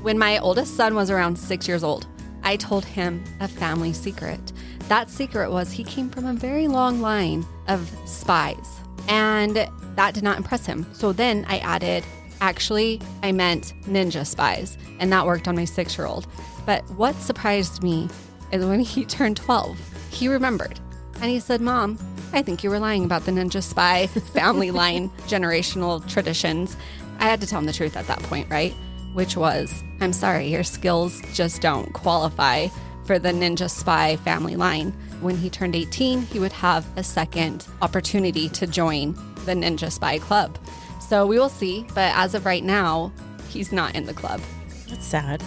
When my oldest son was around 6 years old, I told him a family secret. That secret was he came from a very long line of spies, and that did not impress him. So then I added, actually, I meant ninja spies, and that worked on my 6-year-old. But what surprised me is when he turned 12, he remembered, and he said, Mom, I think you were lying about the ninja spy family line generational traditions. I had to tell him the truth at that point, right? Which was, I'm sorry, your skills just don't qualify for the ninja spy family line. When he turned 18, he would have a second opportunity to join the ninja spy club. So we will see, but as of right now, he's not in the club. That's sad.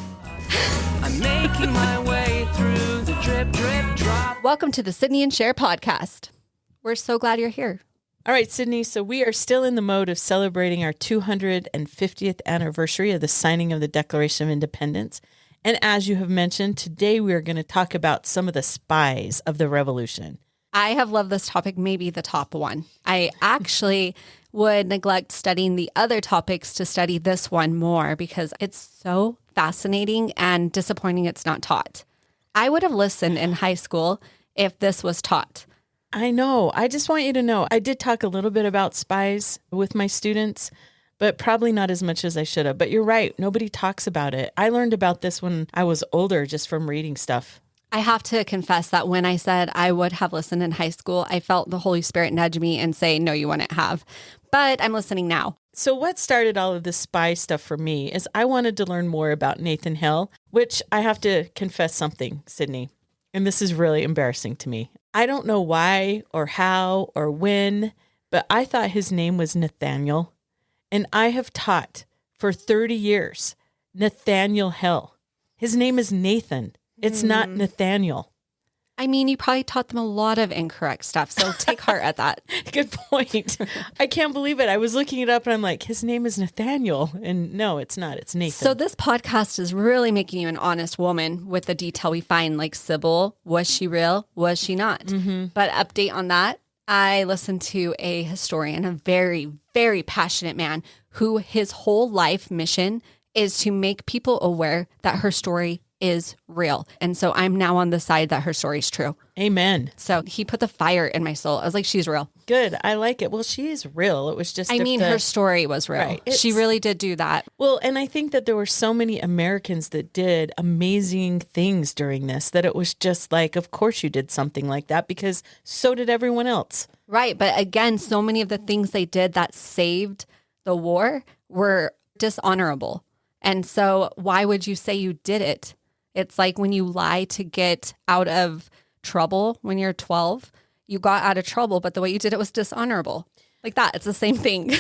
I'm making my way through the drip, drip, drop. Welcome to the Cydni and Sher podcast. We're so glad you're here. All right, Cydni, so we are still in the mode of celebrating our 250th anniversary of the signing of the Declaration of Independence. And as you have mentioned, today we are going to talk about some of the spies of the revolution. I have loved this topic, maybe the top one. I actually would neglect studying the other topics to study this one more because it's so fascinating and disappointing it's not taught. I would have listened in high school if this was taught. I know. I just want you to know, I did talk a little bit about spies with my students, but probably not as much as I should have. But you're right. Nobody talks about it. I learned about this when I was older, just from reading stuff. I have to confess that when I said I would have listened in high school, I felt the Holy Spirit nudge me and say, no, you wouldn't have. But I'm listening now. So what started all of this spy stuff for me is I wanted to learn more about Nathan Hale, which I have to confess something, Cydni. And this is really embarrassing to me. I don't know why or how or when, but I thought his name was Nathaniel. And I have taught for 30 years Nathaniel Hale. His name is Nathan. It's not Nathaniel. I mean, you probably taught them a lot of incorrect stuff, so take heart at that. Good point. I can't believe it. I was looking it up and I'm like, his name is Nathaniel. And no, it's not. It's Nathan. So this podcast is really making you an honest woman with the detail we find, like Sybil. Was she real? Was she not? Mm-hmm. But update on that. I listened to a historian, a very, very passionate man who his whole life mission is to make people aware that her story is real. And so I'm now on the side that her story is true. Amen. So he put the fire in my soul. I was like, she's real. Good. I like it. Well, she is real. It was just, her story was real. Right. She really did do that. Well, and I think that there were so many Americans that did amazing things during this that it was just like, of course you did something like that because so did everyone else. Right. But again, so many of the things they did that saved the war were dishonorable. And so why would you say you did it? It's like when you lie to get out of trouble when you're 12, you got out of trouble, but the way you did it was dishonorable. Like that, it's the same thing.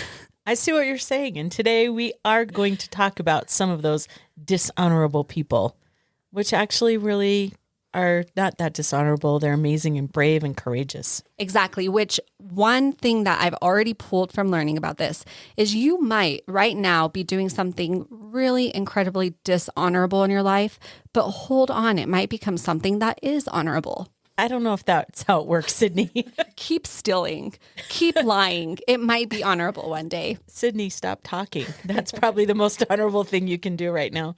I see what you're saying. And today we are going to talk about some of those dishonorable people, which actually really are not that dishonorable. They're amazing and brave and courageous. Exactly. Which one thing that I've already pulled from learning about this is you might right now be doing something really incredibly dishonorable in your life, but hold on, it might become something that is honorable. I don't know if that's how it works, Cydni. Keep stealing, keep lying. It might be honorable one day. Cydni, stop talking. That's probably the most honorable thing you can do right now.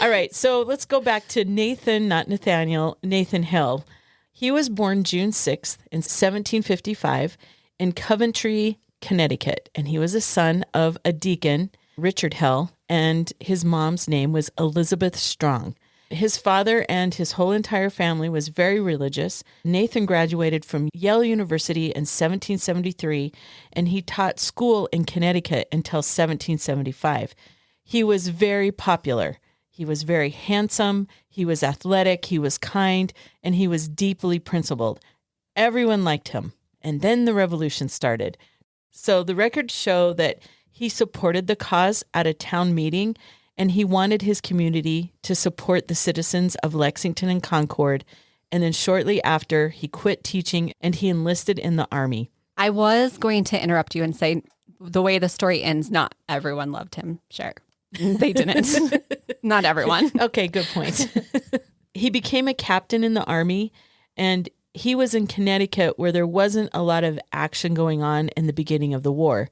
All right, so let's go back to Nathan, not Nathaniel, Nathan Hale. He was born June 6th in 1755 in Coventry, Connecticut, and he was a son of a deacon, Richard Hale, and his mom's name was Elizabeth Strong. His father and his whole entire family was very religious. Nathan graduated from Yale University in 1773, and he taught school in Connecticut until 1775. He was very popular. He was very handsome, he was athletic, he was kind, and he was deeply principled. Everyone liked him. And then the revolution started. So the records show that he supported the cause at a town meeting, and he wanted his community to support the citizens of Lexington and Concord. And then shortly after, he quit teaching and he enlisted in the army. I was going to interrupt you and say the way the story ends, not everyone loved him. Sure. They didn't. Not everyone. Okay, good point. He became a captain in the army, and he was in Connecticut where there wasn't a lot of action going on in the beginning of the war.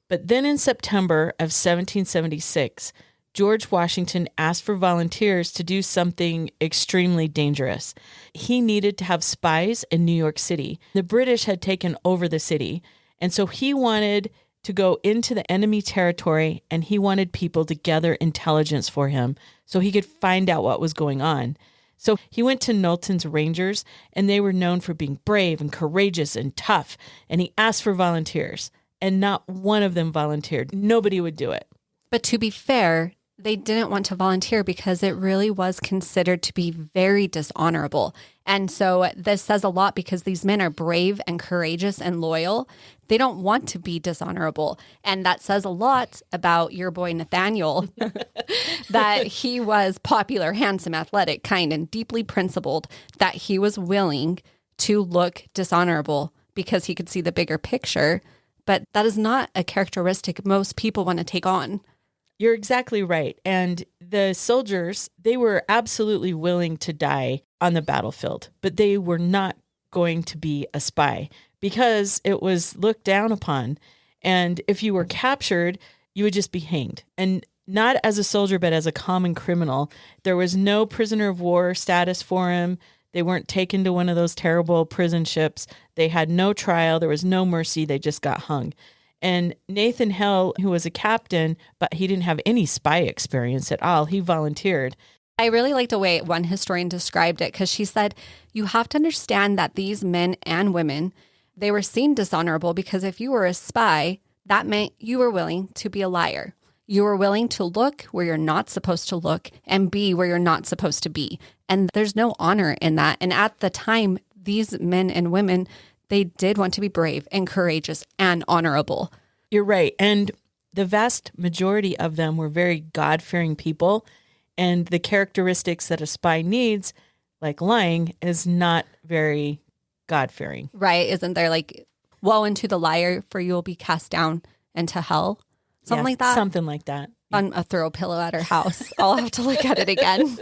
But then in September of 1776, George Washington asked for volunteers to do something extremely dangerous. He needed to have spies in New York City. The British had taken over the city, and so he wanted to go into the enemy territory, and he wanted people to gather intelligence for him so he could find out what was going on. So he went to Knowlton's Rangers, and they were known for being brave and courageous and tough, and he asked for volunteers, and not one of them volunteered. Nobody would do it. But to be fair, they didn't want to volunteer because it really was considered to be very dishonorable. And so this says a lot because these men are brave and courageous and loyal. They don't want to be dishonorable. And that says a lot about your boy Nathaniel, that he was popular, handsome, athletic, kind, and deeply principled, that he was willing to look dishonorable because he could see the bigger picture. But that is not a characteristic most people want to take on. You're exactly right. And the soldiers, they were absolutely willing to die on the battlefield, but they were not going to be a spy because it was looked down upon. And if you were captured, you would just be hanged. And not as a soldier, but as a common criminal. There was no prisoner of war status for him. They weren't taken to one of those terrible prison ships. They had no trial. There was no mercy. They just got hung. And Nathan Hale, who was a captain, but he didn't have any spy experience at all. He volunteered. I really like the way one historian described it because she said, you have to understand that these men and women, they were seen dishonorable because if you were a spy, that meant you were willing to be a liar. You were willing to look where you're not supposed to look and be where you're not supposed to be. And there's no honor in that. And at the time, these men and women, they did want to be brave and courageous and honorable. You're right. And the vast majority of them were very God-fearing people. And the characteristics that a spy needs, like lying, is not very God-fearing. Right. Isn't there like, woe unto the liar, for you will be cast down into hell? Something like that? Something like that. On a throw pillow at her house. I'll have to look at it again.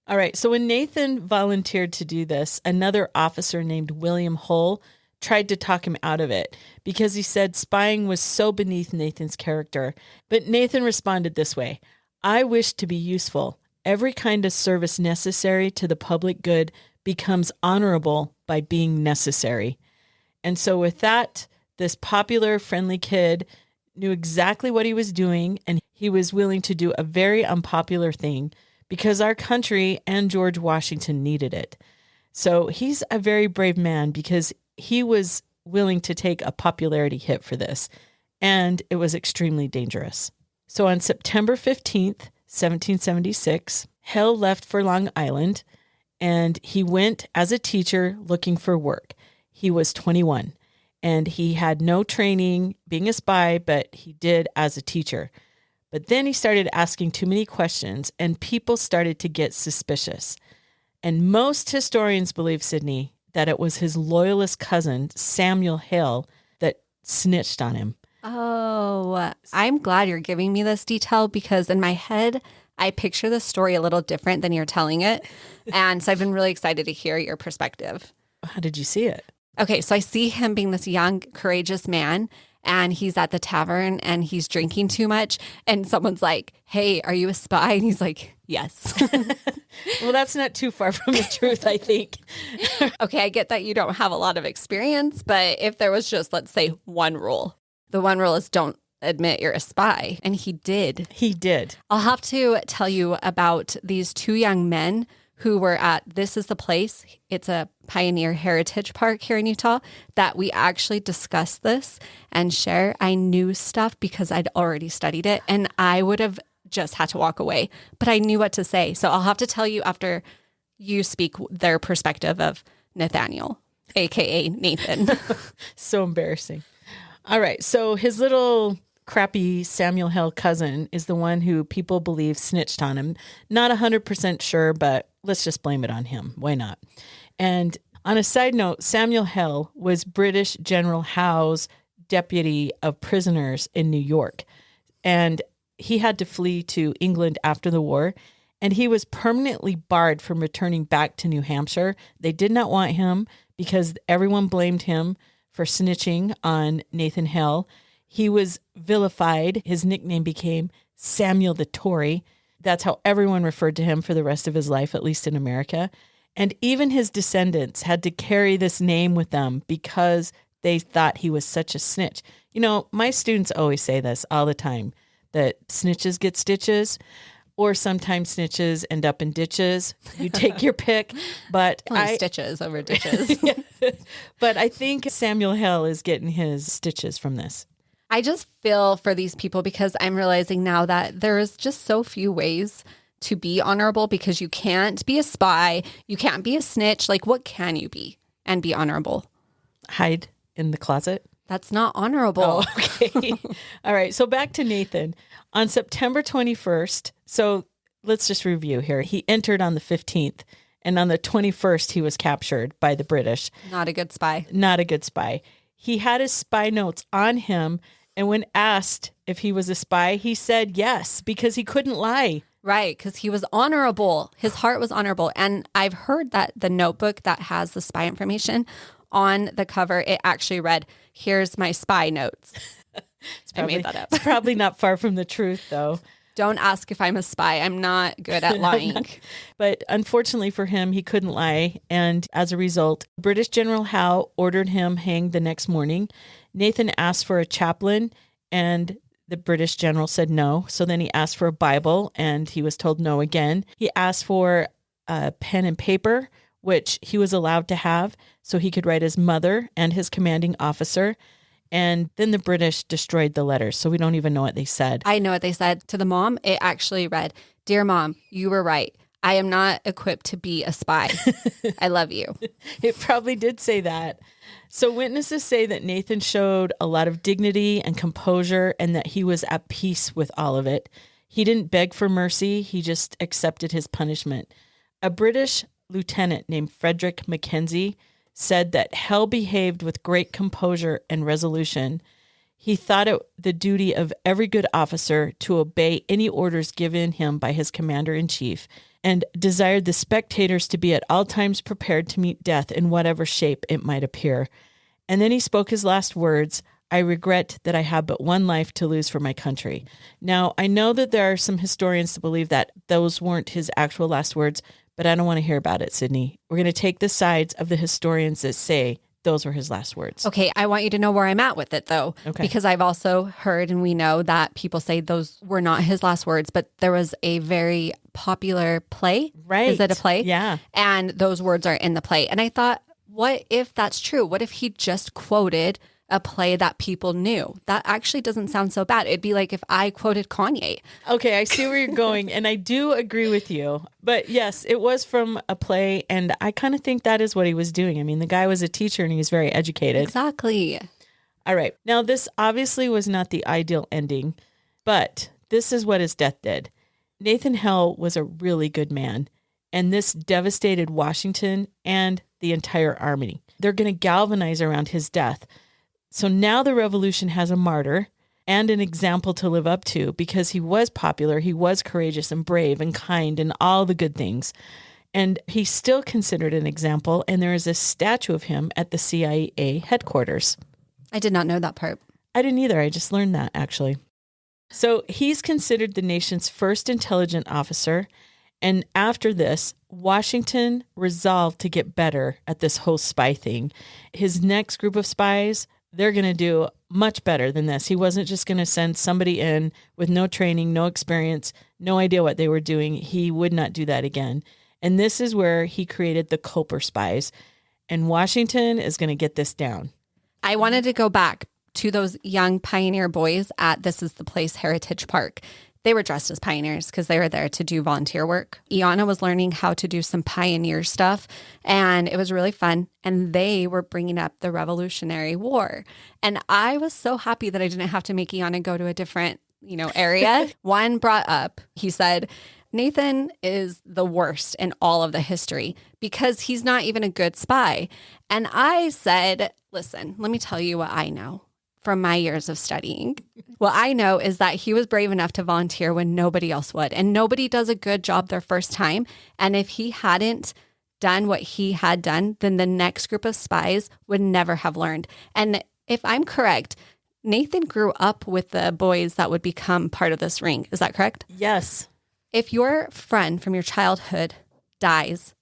All right. So when Nathan volunteered to do this, another officer named William Hull tried to talk him out of it because he said spying was so beneath Nathan's character. But Nathan responded this way: I wish to be useful. Every kind of service necessary to the public good becomes honorable by being necessary. And so with that, this popular, friendly kid knew exactly what he was doing, and he was willing to do a very unpopular thing because our country and George Washington needed it. So he's a very brave man because he was willing to take a popularity hit for this, and it was extremely dangerous. So on September 15th, 1776, Hale left for Long Island, and he went as a teacher looking for work. He was 21, and he had no training being a spy, but he did as a teacher. But then he started asking too many questions, and people started to get suspicious. And most historians believe, Cydni, that it was his loyalist cousin, Samuel Hale, that snitched on him. Oh, I'm glad you're giving me this detail because in my head, I picture the story a little different than you're telling it. And so I've been really excited to hear your perspective. How did you see it? Okay, so I see him being this young, courageous man, and he's at the tavern and he's drinking too much. And someone's like, hey, are you a spy? And he's like, yes. Well, that's not too far from the truth, I think. Okay, I get that you don't have a lot of experience, but if there was just, let's say, one rule, the one rule is don't admit you're a spy. And he did. He did. I'll have to tell you about these two young men who were at This Is the Place. It's a pioneer heritage park here in Utah that we actually discussed this and share. I knew stuff because I'd already studied it and I would have just had to walk away, but I knew what to say. So I'll have to tell you after you speak their perspective of Nathaniel, AKA Nathan. So embarrassing. All right. So his little crappy Samuel Hale cousin is the one who people believe snitched on him. Not 100% sure, but let's just blame it on him. Why not? And on a side note, Samuel Hale was British General Howe's deputy of prisoners in New York. And he had to flee to England after the war. And he was permanently barred from returning back to New Hampshire. They did not want him because everyone blamed him for snitching on Nathan Hale. He was vilified. His nickname became Samuel the Tory. That's how everyone referred to him for the rest of his life, at least in America. And even his descendants had to carry this name with them because they thought he was such a snitch. You know, my students always say this all the time, that snitches get stitches, or sometimes snitches end up in ditches. You take your pick. But stitches over ditches. But I think Samuel Hale is getting his stitches from this. I just feel for these people because I'm realizing now that there is just so few ways to be honorable, because you can't be a spy. You can't be a snitch. Like, what can you be and be honorable? Hide in the closet. That's not honorable. Oh, okay. All right. So back to Nathan. On September 21st, so let's just review here. He entered on the 15th, and on the 21st, he was captured by the British. Not a good spy. Not a good spy. He had his spy notes on him, and when asked if he was a spy, he said yes, because he couldn't lie. Right, because he was honorable. His heart was honorable. And I've heard that the notebook that has the spy information on the cover, it actually read, "Here's my spy notes." I made that up. It's probably not far from the truth, though. Don't ask if I'm a spy. I'm not good at lying. But unfortunately for him, he couldn't lie. And as a result, British General Howe ordered him hanged the next morning. Nathan asked for a chaplain, and the British general said no. So then he asked for a Bible, and he was told no again. He asked for a pen and paper, which he was allowed to have, so he could write his mother and his commanding officer. And then the British destroyed the letters, so we don't even know what they said. I know what they said. To the mom, it actually read, "Dear Mom, you were right. I am not equipped to be a spy. I love you." It probably did say that. So witnesses say that Nathan showed a lot of dignity and composure, and that he was at peace with all of it. He didn't beg for mercy. He just accepted his punishment. A British lieutenant named Frederick Mackenzie said that Hale behaved with great composure and resolution. He thought it the duty of every good officer to obey any orders given him by his commander-in-chief, and desired the spectators to be at all times prepared to meet death in whatever shape it might appear. And then he spoke his last words, "I regret that I have but one life to lose for my country." Now, I know that there are some historians that believe that those weren't his actual last words, but I don't want to hear about it, Cydni. We're going to take the sides of the historians that say those were his last words. Okay, I want you to know where I'm at with it, though, Okay. because I've also heard, and we know that people say those were not his last words, but there was a very popular play. Right. Is it a play? Yeah. And those words are in the play. And I thought, what if that's true? What if he just quoted a play that people knew? That actually doesn't sound so bad. It'd be like if I quoted Kanye. Okay, I see where you're going, and I do agree with you. But yes, it was from a play, and I kind of think that is what he was doing. I mean, the guy was a teacher, and he was very educated. Exactly. All right. Now, this obviously was not the ideal ending, but this is what his death did. Nathan Hale was a really good man, and this devastated Washington and the entire army. They're going to galvanize around his death. So now the revolution has a martyr and an example to live up to, because he was popular, he was courageous and brave and kind and all the good things. And he's still considered an example, and there is a statue of him at the CIA headquarters. I did not know that part. I didn't either. I just learned that, actually. So he's considered the nation's first intelligent officer. And after this, Washington resolved to get better at this whole spy thing. His next group of spies, they're going to do much better than this. He wasn't just going to send somebody in with no training, no experience, no idea what they were doing. He would not do that again. And this is where he created the Culper spies. And Washington is going to get this down. I wanted to go back to those young pioneer boys at This Is the Place Heritage Park. They were dressed as pioneers because they were there to do volunteer work. Iana was learning how to do some pioneer stuff, and it was really fun. And they were bringing up the Revolutionary War. And I was so happy that I didn't have to make Iana go to a different, area. One brought up, he said, Nathan is the worst in all of the history because he's not even a good spy. And I said, listen, let me tell you what I know from my years of studying. What I know is that he was brave enough to volunteer when nobody else would. And nobody does a good job their first time. And if he hadn't done what he had done, then the next group of spies would never have learned. And if I'm correct, Nathan grew up with the boys that would become part of this ring. Is that correct? Yes. If your friend from your childhood dies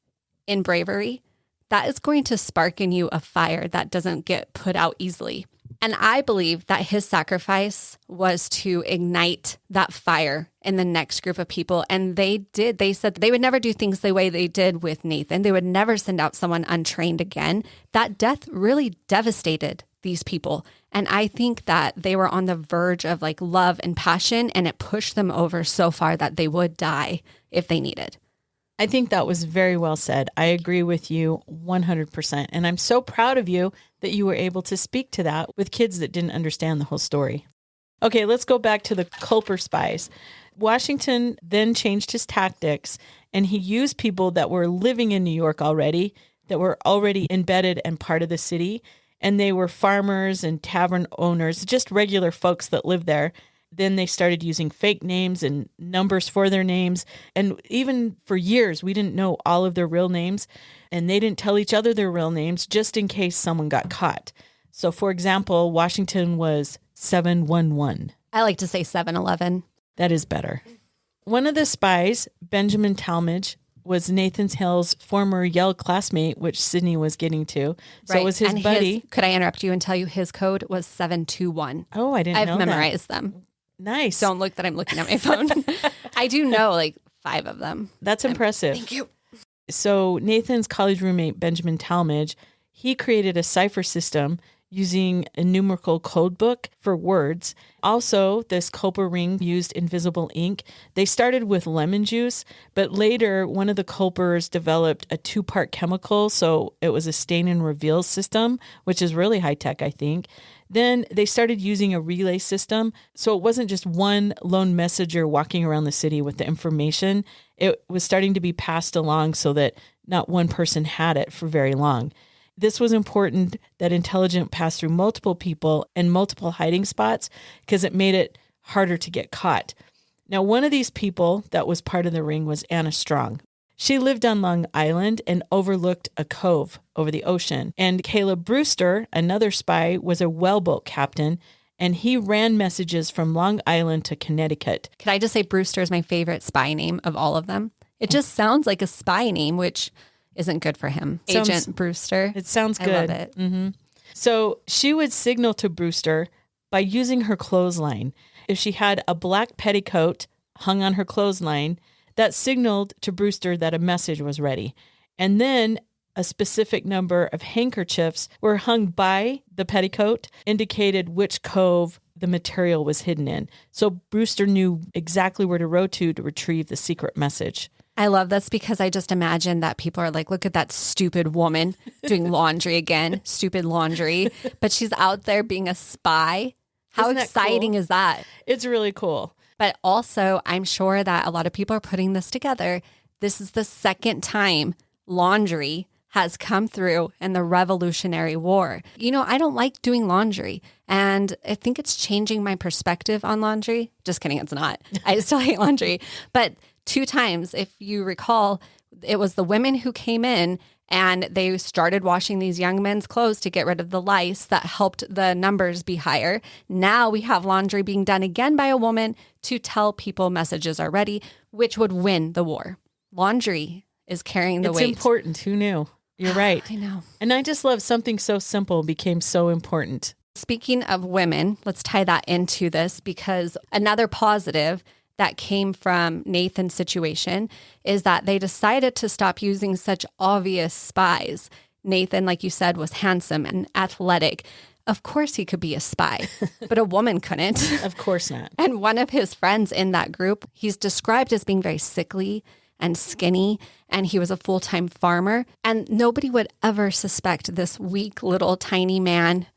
in bravery, that is going to spark in you a fire that doesn't get put out easily. And I believe that his sacrifice was to ignite that fire in the next group of people. And they did. They said they would never do things the way they did with Nathan. They would never send out someone untrained again. That death really devastated these people. And I think that they were on the verge of like love and passion, and it pushed them over so far that they would die if they needed. I think that was very well said. I agree with you 100%. And I'm so proud of you that you were able to speak to that with kids that didn't understand the whole story. Okay, let's go back to the Culper spies. Washington then changed his tactics, and he used people that were living in New York already, that were already embedded and part of the city. And they were farmers and tavern owners, just regular folks that lived there. Then they started using fake names and numbers for their names. And even for years, we didn't know all of their real names. And they didn't tell each other their real names just in case someone got caught. So, for example, Washington was 711. I like to say 7-Eleven. That is better. One of the spies, Benjamin Talmadge, was Nathan Hale's former Yale classmate, which Cydni was getting to. So Right. it was his And buddy. could I interrupt you and tell you his code was 721? Oh, I didn't know I've that. memorized them. Nice. Don't look that I'm looking at my phone. I do know like 5 of them. That's impressive. Thank you. So Nathan's college roommate, Benjamin Talmadge, he created a cipher system using a numerical code book for words. Also, this Culper Ring used invisible ink. They started with lemon juice, but later one of the Culpers developed a 2-part chemical, so it was a stain and reveal system, which is really high tech, I think. Then they started using a relay system, so it wasn't just one lone messenger walking around the city with the information. It was starting to be passed along so that not one person had it for very long. This was important that intelligence passed through multiple people and multiple hiding spots because it made it harder to get caught. Now, one of these people that was part of the ring was Anna Strong. She lived on Long Island and overlooked a cove over the ocean. And Caleb Brewster, another spy, was a whaleboat captain, and he ran messages from Long Island to Connecticut. Could I just say Brewster is my favorite spy name of all of them? It just sounds like a spy name, which isn't good for him. Agent Brewster. It sounds good. I love it. Mm-hmm. So she would signal to Brewster by using her clothesline. If she had a black petticoat hung on her clothesline, that signaled to Brewster that a message was ready. And then a specific number of handkerchiefs were hung by the petticoat, indicated which cove the material was hidden in. So Brewster knew exactly where to row to retrieve the secret message. I love this because I just imagine that people are like, look at that stupid woman doing laundry again, stupid laundry, but she's out there being a spy. How Isn't that exciting cool? is that? It's really cool. But also, I'm sure that a lot of people are putting this together. This is the second time laundry has come through in the Revolutionary War. You know, I don't like doing laundry, and I think it's changing my perspective on laundry. Just kidding, it's not. I still hate laundry. But 2 times, if you recall, it was the women who came in and they started washing these young men's clothes to get rid of the lice that helped the numbers be higher. Now we have laundry being done again by a woman to tell people messages are ready, which would win the war. Laundry is carrying the weight. It's important. Who knew? You're right. I know. And I just love something so simple became so important. Speaking of women, let's tie that into this because another positive that came from Nathan's situation is that they decided to stop using such obvious spies. Nathan, like you said, was handsome and athletic. Of course he could be a spy, but a woman couldn't. Of course not. And one of his friends in that group, he's described as being very sickly and skinny, and he was a full-time farmer. And nobody would ever suspect this weak little tiny man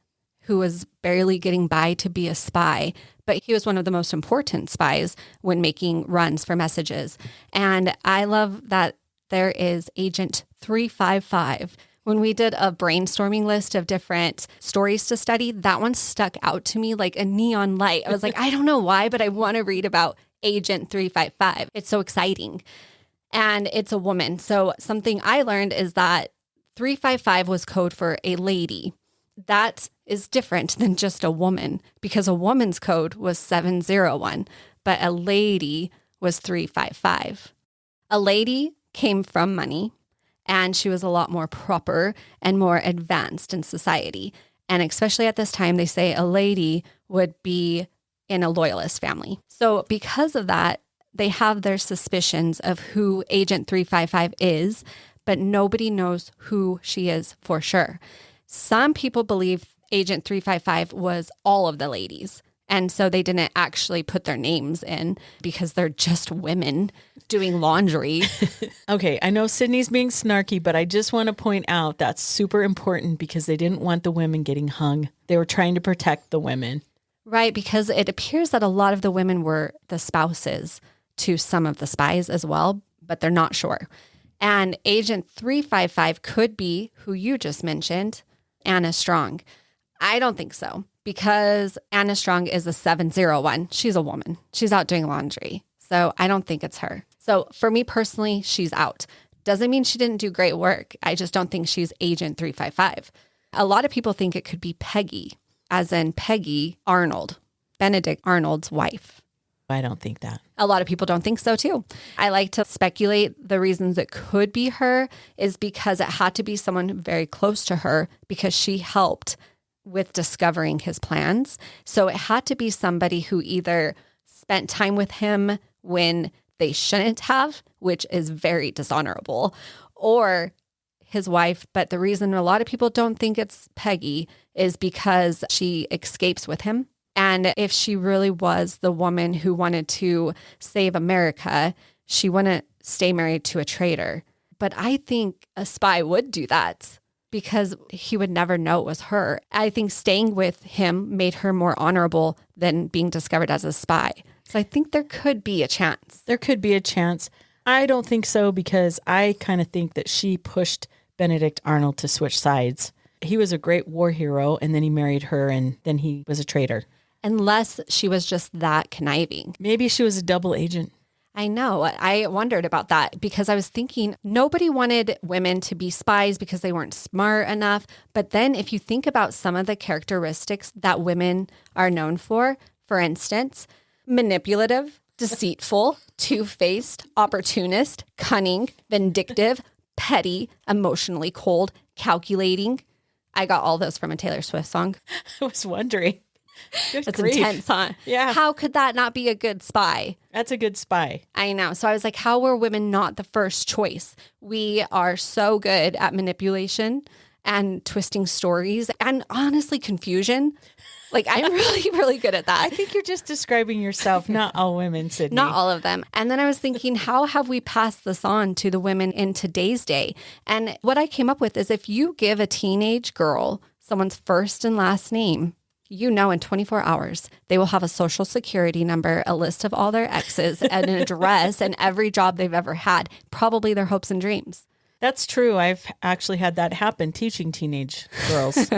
who was barely getting by to be a spy. But he was one of the most important spies when making runs for messages. And I love that there is Agent 355. When we did a brainstorming list of different stories to study, that one stuck out to me like a neon light. I was like, I don't know why, but I want to read about Agent 355. It's so exciting. And it's a woman. So something I learned is that 355 was code for a lady. that is different than just a woman, because a woman's code was 701, but a lady was 355. A lady came from money, and she was a lot more proper and more advanced in society. And especially at this time, they say a lady would be in a loyalist family. So because of that, they have their suspicions of who Agent 355 is, but nobody knows who she is for sure. Some people believe Agent 355 was all of the ladies. And so they didn't actually put their names in because they're just women doing laundry. Okay, I know Cydni's being snarky, but I just want to point out that's super important because they didn't want the women getting hung. They were trying to protect the women. Right, because it appears that a lot of the women were the spouses to some of the spies as well, but they're not sure. And Agent 355 could be who you just mentioned, Anna Strong. I don't think so, because Anna Strong is a 701. She's a woman. She's out doing laundry. So I don't think it's her. So for me personally, she's out. Doesn't mean she didn't do great work. I just don't think she's Agent 355. A lot of people think it could be Peggy, as in Peggy Arnold, Benedict Arnold's wife. I don't think that. A lot of people don't think so too. I like to speculate the reasons it could be her is because it had to be someone very close to her because she helped with discovering his plans. So it had to be somebody who either spent time with him when they shouldn't have, which is very dishonorable, or his wife. But the reason a lot of people don't think it's Peggy is because she escapes with him. And if she really was the woman who wanted to save America, she wouldn't stay married to a traitor. But I think a spy would do that because he would never know it was her. I think staying with him made her more honorable than being discovered as a spy. So I think there could be a chance. There could be a chance. I don't think so because I kind of think that she pushed Benedict Arnold to switch sides. He was a great war hero and then he married her and then he was a traitor. Unless she was just that conniving. Maybe she was a double agent. I know. I wondered about that because I was thinking nobody wanted women to be spies because they weren't smart enough. But then if you think about some of the characteristics that women are known for instance, manipulative, deceitful, two-faced, opportunist, cunning, vindictive, petty, emotionally cold, calculating. I got all those from a Taylor Swift song. I was wondering. Good That's grief. intense, huh? Yeah. How could that not be a good spy? That's a good spy. I know. So I was like, how were women not the first choice? We are so good at manipulation and twisting stories and honestly confusion. Like I'm really, really good at that. I think you're just describing yourself, not all women, Cydni. Not all of them. And then I was thinking, how have we passed this on to the women in today's day? And what I came up with is if you give a teenage girl someone's first and last name, you know, in 24 hours, they will have a social security number, a list of all their exes, and an address, and every job they've ever had, probably their hopes and dreams. That's true. I've actually had that happen teaching teenage girls.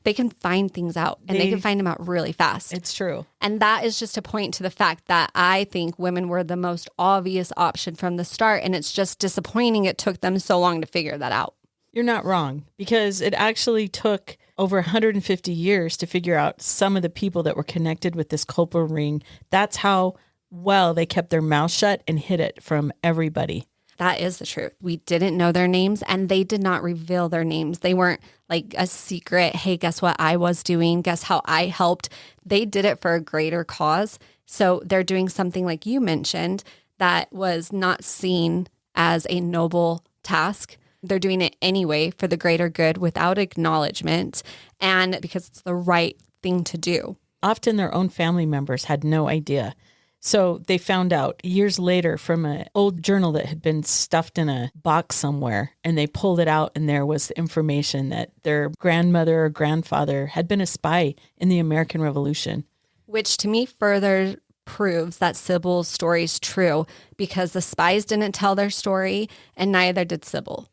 They can find things out, and they can find them out really fast. It's true. And that is just to point to the fact that I think women were the most obvious option from the start, and it's just disappointing it took them so long to figure that out. You're not wrong because it actually took over 150 years to figure out some of the people that were connected with this Culper Ring. That's how well they kept their mouth shut and hid it from everybody. That is the truth. We didn't know their names and they did not reveal their names. They weren't like a secret, hey, guess what I was doing? Guess how I helped? They did it for a greater cause. So they're doing something like you mentioned that was not seen as a noble task. They're doing it anyway for the greater good without acknowledgement and because it's the right thing to do. Often their own family members had no idea. So they found out years later from an old journal that had been stuffed in a box somewhere, and they pulled it out, and there was the information that their grandmother or grandfather had been a spy in the American Revolution. Which to me further proves that Sybil's story is true because the spies didn't tell their story, and neither did Sybil.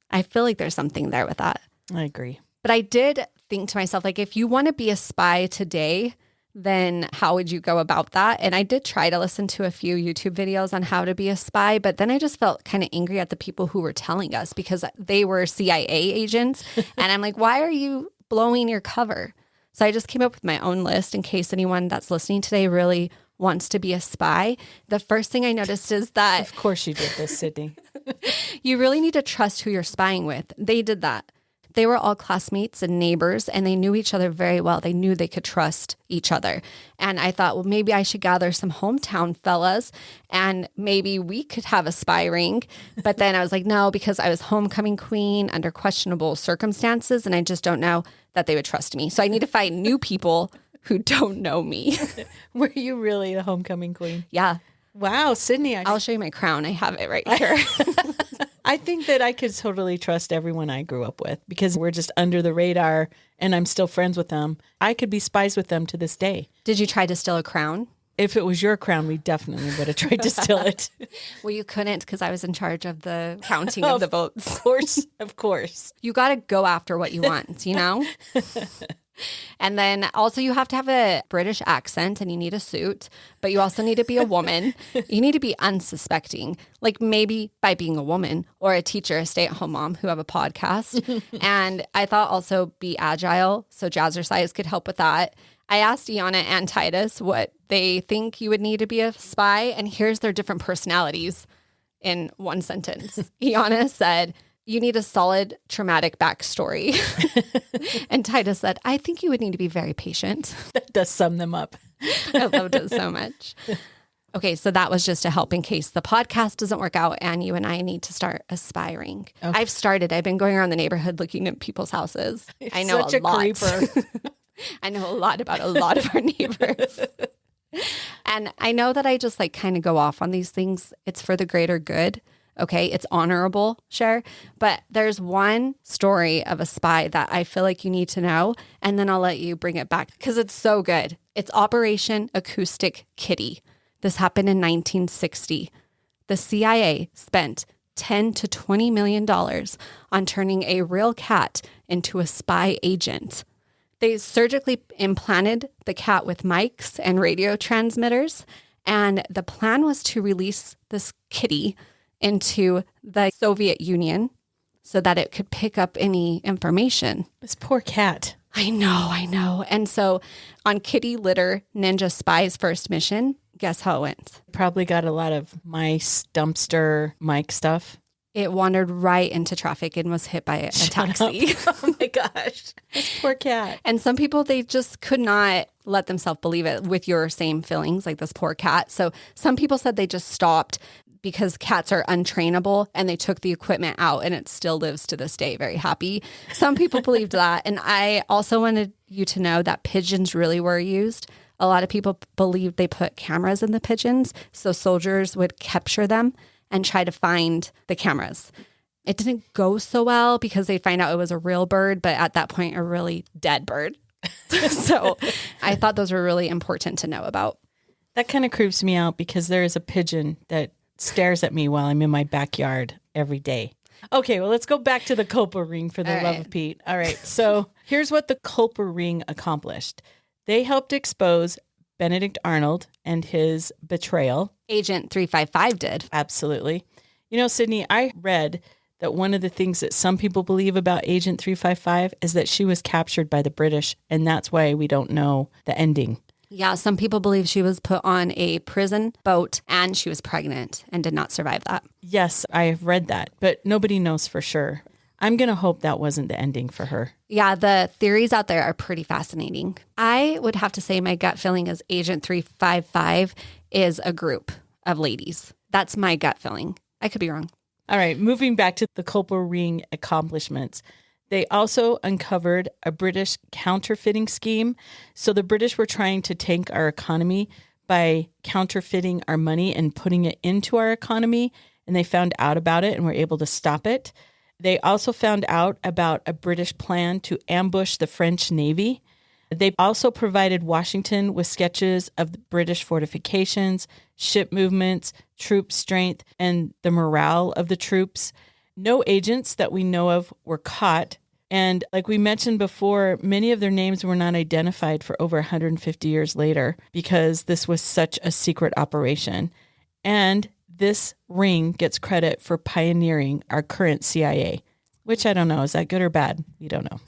I feel like there's something there with that. I agree. But I did think to myself, like, if you want to be a spy today, then how would you go about that? And I did try to listen to a few YouTube videos on how to be a spy, but then I just felt kind of angry at the people who were telling us because they were CIA agents. And I'm like, why are you blowing your cover. So I just came up with my own list in case anyone that's listening today really wants to be a spy. The first thing I noticed is that Of course you did this, Cydni. you really need to trust who you're spying with. They did that. They were all classmates and neighbors, and they knew each other very well. They knew they could trust each other. And I thought, well, maybe I should gather some hometown fellas and maybe we could have a spy ring. But then I was like, no, because I was homecoming queen under questionable circumstances, and I just don't know that they would trust me. So I need to find new people who don't know me. Were you really the homecoming queen? Yeah. Wow, Cydni. I'll show you my crown. I have it right here. I think that I could totally trust everyone I grew up with because we're just under the radar and I'm still friends with them. I could be spies with them to this day. Did you try to steal a crown? If it was your crown, we definitely would have tried to steal it. Well, you couldn't because I was in charge of the counting of the votes. Of course. You got to go after what you want, you know? And then also you have to have a British accent and you need a suit, but you also need to be a woman. You need to be unsuspecting, like maybe by being a woman or a teacher, a stay-at-home mom who have a podcast. And I thought also be agile. So Jazzercise could help with that. I asked Iana and Titus what they think you would need to be a spy. And here's their different personalities in one sentence. Iana said, you need a solid traumatic backstory. And Titus said, I think you would need to be very patient. That does sum them up. I loved it so much. Okay, so that was just to help in case the podcast doesn't work out and you and I need to start aspiring. Okay. I've started. I've been going around the neighborhood looking at people's houses. I know such a lot. creeper. I know a lot about a lot of our neighbors. And I know that I just like kind of go off on these things. It's for the greater good. Okay, it's honorable, Sher. But there's one story of a spy that I feel like you need to know, and then I'll let you bring it back because it's so good. It's Operation Acoustic Kitty. This happened in 1960. The CIA spent $10 to $20 million on turning a real cat into a spy agent. They surgically implanted the cat with mics and radio transmitters, and the plan was to release this kitty into the Soviet Union so that it could pick up any information. This poor cat. I know. And so on Kitty Litter Ninja Spy's first mission, guess how it went? Probably got a lot of mice, dumpster, mic stuff. It wandered right into traffic and was hit by a taxi. Oh my gosh. This poor cat. And some people, they just could not let themselves believe it with your same feelings like this poor cat. So some people said they just stopped because cats are untrainable and they took the equipment out and it still lives to this day, very happy. Some people believed that. And I also wanted you to know that pigeons really were used. A lot of people believed they put cameras in the pigeons so soldiers would capture them and try to find the cameras. It didn't go so well because they find out it was a real bird, but at that point, a really dead bird. So I thought those were really important to know about. That kind of creeps me out because there is a pigeon that stares at me while I'm in my backyard every day. Okay, well, let's go back to the Culper Ring for the love of Pete. All right, so here's what the Culper Ring accomplished. They helped expose Benedict Arnold and his betrayal. Agent 355 did. Absolutely. You know, Cydni, I read that one of the things that some people believe about Agent 355 is that she was captured by the British, and that's why we don't know the ending. Yeah, some people believe she was put on a prison boat and she was pregnant and did not survive that. Yes, I have read that, but nobody knows for sure. I'm going to hope that wasn't the ending for her. Yeah, the theories out there are pretty fascinating. I would have to say my gut feeling is Agent 355 is a group of ladies. That's my gut feeling. I could be wrong. All right, moving back to the Culper Ring accomplishments. They also uncovered a British counterfeiting scheme. So the British were trying to tank our economy by counterfeiting our money and putting it into our economy. And they found out about it and were able to stop it. They also found out about a British plan to ambush the French Navy. They also provided Washington with sketches of the British fortifications, ship movements, troop strength, and the morale of the troops. No agents that we know of were caught. And like we mentioned before, many of their names were not identified for over 150 years later because this was such a secret operation. And this ring gets credit for pioneering our current CIA, which I don't know. Is that good or bad? We don't know.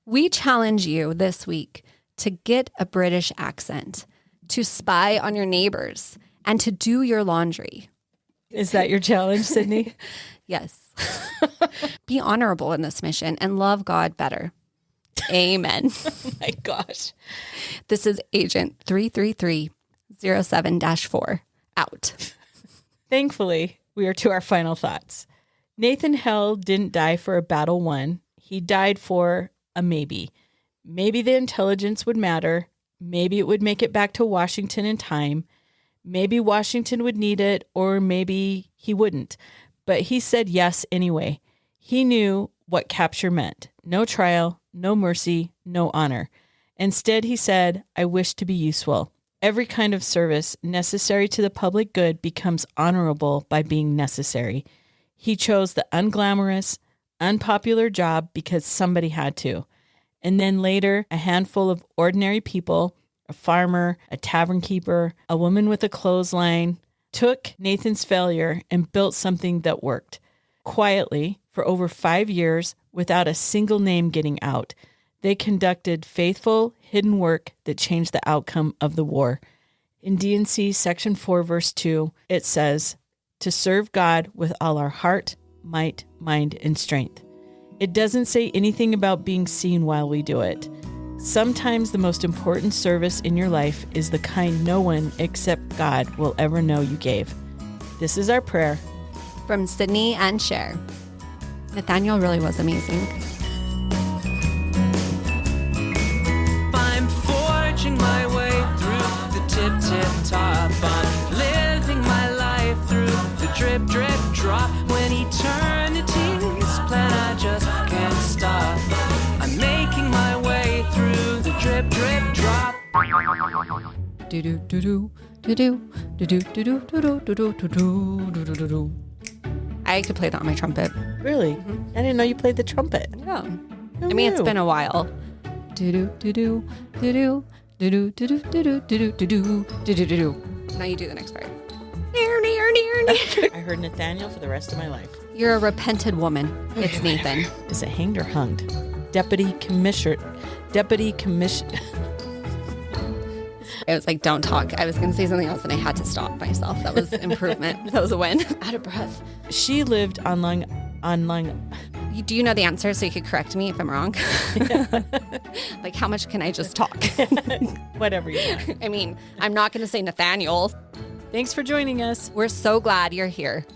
We challenge you this week to get a British accent, to spy on your neighbors, and to do your laundry. Is that your challenge, Cydni? Yes. Be honorable in this mission and love God better. Amen. Oh my gosh. This is Agent 33307-4 out. Thankfully, we are to our final thoughts. Nathan Hale didn't die for a battle won. He died for a maybe. Maybe the intelligence would matter. Maybe it would make it back to Washington in time. Maybe Washington would need it, or maybe he wouldn't. But he said yes anyway. He knew what capture meant. No trial, no mercy, no honor. Instead, he said, I wish to be useful. Every kind of service necessary to the public good becomes honorable by being necessary. He chose the unglamorous, unpopular job because somebody had to. And then later, a handful of ordinary people, a farmer, a tavern keeper, a woman with a clothesline, took Nathan's failure and built something that worked. Quietly, for over 5 years, without a single name getting out, they conducted faithful, hidden work that changed the outcome of the war. In D&C Section 4, Verse 2, it says, to serve God with all our heart, might, mind, and strength. It doesn't say anything about being seen while we do it. Sometimes the most important service in your life is the kind no one except God will ever know you gave. This is our prayer. From Cydni and Sher. Nathaniel really was amazing. I'm forging my way through the tip top. I'm living my life through the drip drop. When eternity's plan, I just can't stop. I'm making my way through the drip drop. Do do do do do do do do do do do do do do do do. I could play that on my trumpet. Really? I didn't know you played the trumpet. Yeah. Who I mean, it's knew? been a while. Do do do do do do do do do do do do do do do do do. Now you do the next part. Near near near near. I heard Nathaniel for the rest of my life. You're a repented woman. It's Nathan. Is it hanged or hunged? Deputy commissioner. I was like, don't talk. I was going to say something else and I had to stop myself. That was improvement. That was a win. Out of breath. She lived on long. Do you know the answer so you could correct me if I'm wrong? Like, how much can I just talk? Whatever you want. I mean, I'm not going to say Nathaniel. Thanks for joining us. We're so glad you're here.